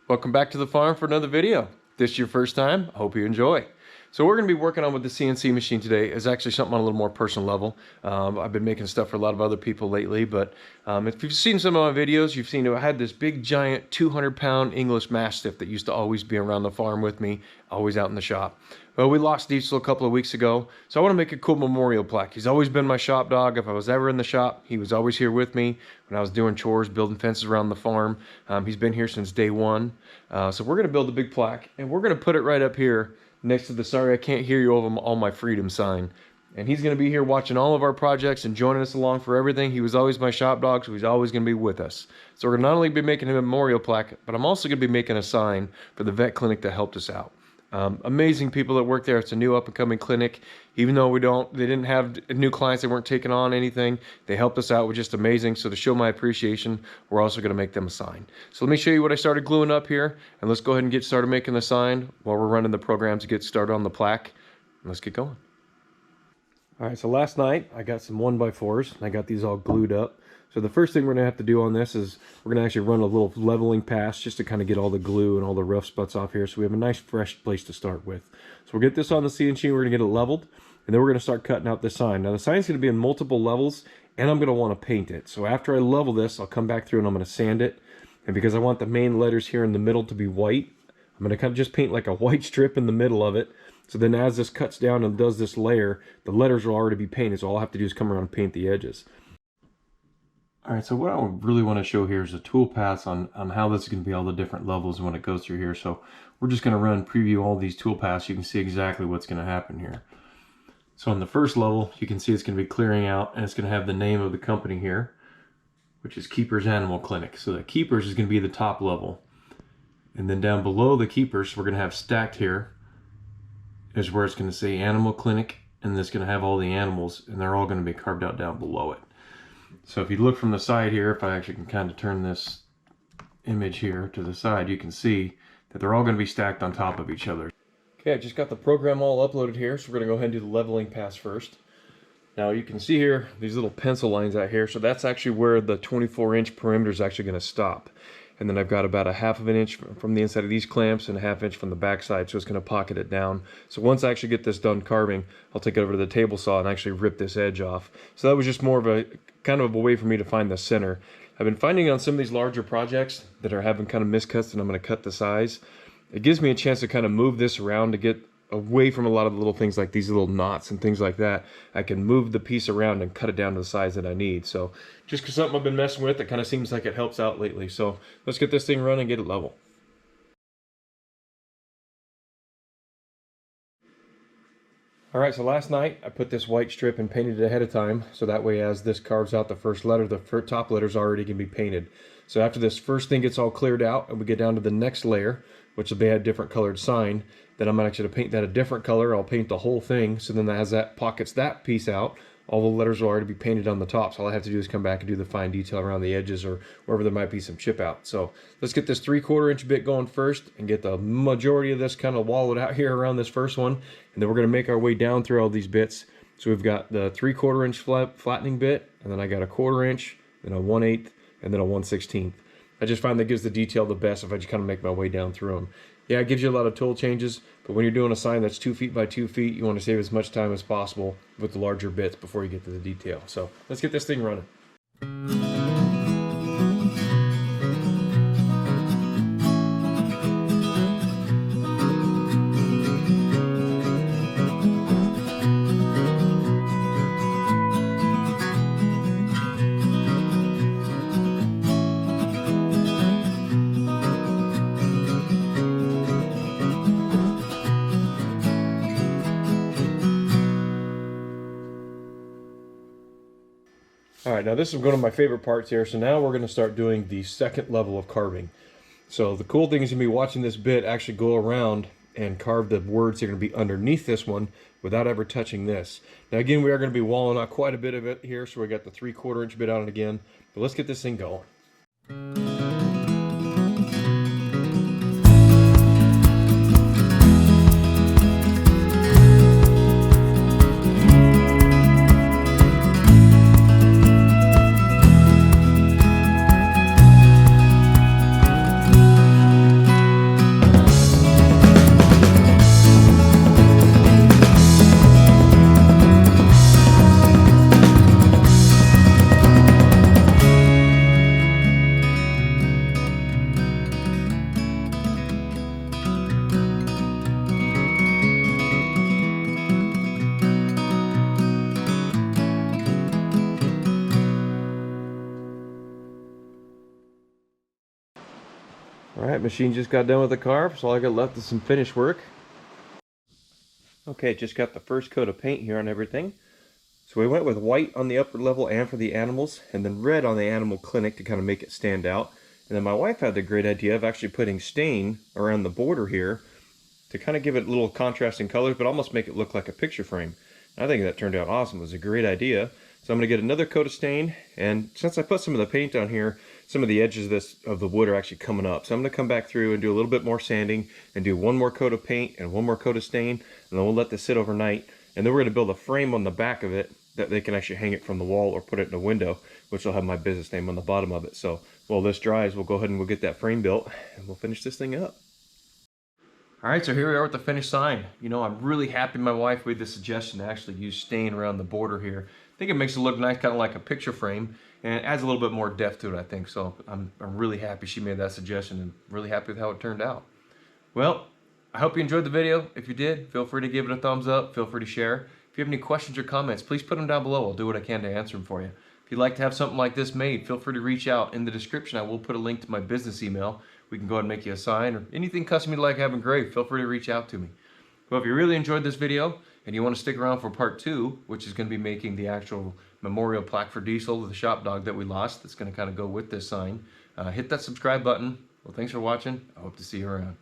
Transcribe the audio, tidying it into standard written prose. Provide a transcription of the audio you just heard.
Welcome back to the farm for another video. If this is your first time, I hope you enjoy. So we're going to be working on with the CNC machine today is actually something on a little more personal level. I've been making stuff for a lot of other people lately, but if you've seen some of my videos, you've seen I had this big giant 200-pound English Mastiff that used to always be around the farm with me, always out in the shop. Well, we lost Diesel a couple of weeks ago, so I want to make a cool memorial plaque. He's always been my shop dog. If I was ever in the shop, he was always here with me when I was doing chores, building fences around the farm. He's been here since day one. So we're going to build a big plaque, and we're going to put it right up here next to the "Sorry I Can't Hear You Over All My Freedom" sign. And he's going to be here watching all of our projects and joining us along for everything. He was always my shop dog, so he's always going to be with us. So we're going to not only be making him a memorial plaque, but I'm also going to be making a sign for the vet clinic that helped us out. Amazing people that work there. It's a new up-and-coming clinic. Even though they didn't have new clients, they weren't taking on anything, they helped us out, with just amazing. So to show my appreciation, we're also going to make them a sign. So let me show you what I started gluing up here, and let's go ahead and get started making the sign while we're running the program to get started on the plaque. Let's get going. All right, so last night I got some 1x4s and I got these all glued up. So the first thing we're gonna have to do on this is we're gonna actually run a little leveling pass just to kind of get all the glue and all the rough spots off here, so we have a nice fresh place to start with. So we'll get this on the CNC, we're gonna get it leveled, and then we're gonna start cutting out the sign. Now the sign's gonna be in multiple levels, and I'm gonna wanna paint it. So after I level this, I'll come back through and I'm gonna sand it. And because I want the main letters here in the middle to be white, I'm gonna kind of just paint like a white strip in the middle of it. So then as this cuts down and does this layer, the letters will already be painted, so all I have to do is come around and paint the edges. All right, so what I really want to show here is a tool paths on how this is going to be all the different levels when it goes through here. So we're just going to run preview all these tool paths. You can see exactly what's going to happen here. So on the first level, you can see it's going to be clearing out, and it's going to have the name of the company here, which is Keepers Animal Clinic. So the Keepers is going to be the top level. And then down below the Keepers, we're going to have stacked here is where it's going to say Animal Clinic, and it's going to have all the animals, and they're all going to be carved out down below it. So if you look from the side here, if I actually can kind of turn this image here to the side, you can see that they're all going to be stacked on top of each other. Okay, I just got the program all uploaded here, so we're going to go ahead and do the leveling pass first. Now you can see here these little pencil lines out here, so that's actually where the 24-inch perimeter is actually going to stop. And then I've got about a 1/2 inch from the inside of these clamps and a 1/2 inch from the back side, so it's going to pocket it down. So once I actually get this done carving, I'll take it over to the table saw and actually rip this edge off. So that was just more of a kind of a way for me to find the center. I've been finding on some of these larger projects that are having kind of miscuts, and I'm going to cut the size. It gives me a chance to kind of move this around to get away from a lot of the little things like these little knots and things like that. I can move the piece around and cut it down to the size that I need. So just because something I've been messing with, it kind of seems like it helps out lately. So let's get this thing running and get it level. All right, so last night I put this white strip and painted it ahead of time, so that way as this carves out the first letter, the top letter's already going to be painted. So after this first thing gets all cleared out and we get down to the next layer, which will be a different colored sign, then I'm actually going to paint that a different color. I'll paint the whole thing, so then as that pockets that piece out, all the letters will already be painted on the top. So all I have to do is come back and do the fine detail around the edges or wherever there might be some chip out. So let's get this 3/4 inch bit going first and get the majority of this kind of wallowed out here around this first one. And then we're going to make our way down through all these bits. So we've got the 3/4 inch flattening bit, and then I got a 1/4 inch, then a 1/8, and then a 1/16. I just find that gives the detail the best if I just kind of make my way down through them. Yeah, it gives you a lot of tool changes, but when you're doing a sign that's 2 feet by 2 feet, you want to save as much time as possible with the larger bits before you get to the detail. So let's get this thing running. All right, now this is one of my favorite parts here. So now we're going to start doing the second level of carving. So the cool thing is going to be watching this bit actually go around and carve the words that are going to be underneath this one without ever touching this. Now again, we are going to be walling out quite a bit of it here, so we got the 3/4 inch bit on it again. But let's get this thing going. All right, machine just got done with the car, so all I got left is some finish work. Okay, just got the first coat of paint here on everything. So we went with white on the upper level and for the animals, and then red on the animal clinic to kind of make it stand out. And then my wife had the great idea of actually putting stain around the border here to kind of give it little contrasting colors, but almost make it look like a picture frame. And I think that turned out awesome. It was a great idea. So I'm going to get another coat of stain, and since I put some of the paint on here, some of the edges of the wood are actually coming up. So I'm going to come back through and do a little bit more sanding and do one more coat of paint and one more coat of stain, and then we'll let this sit overnight. And then we're going to build a frame on the back of it that they can actually hang it from the wall or put it in a window, which will have my business name on the bottom of it. So while this dries, we'll go ahead and we'll get that frame built and we'll finish this thing up. All right, so here we are with the finished sign. You know, I'm really happy my wife made the suggestion to actually use stain around the border here. I think it makes it look nice, kind of like a picture frame, and it adds a little bit more depth to it, I think. So I'm really happy she made that suggestion and really happy with how it turned out. Well, I hope you enjoyed the video. If you did, feel free to give it a thumbs up. Feel free to share. If you have any questions or comments, please put them down below. I'll do what I can to answer them for you. If you'd like to have something like this made, feel free to reach out. In the description, I will put a link to my business email. We can go ahead and make you a sign or anything custom you'd like to have engraved. Feel free to reach out to me. Well, if you really enjoyed this video and you want to stick around for part 2, which is going to be making the actual memorial plaque for Diesel, the shop dog that we lost, that's going to kind of go with this sign, hit that subscribe button. Well, thanks for watching. I hope to see you around.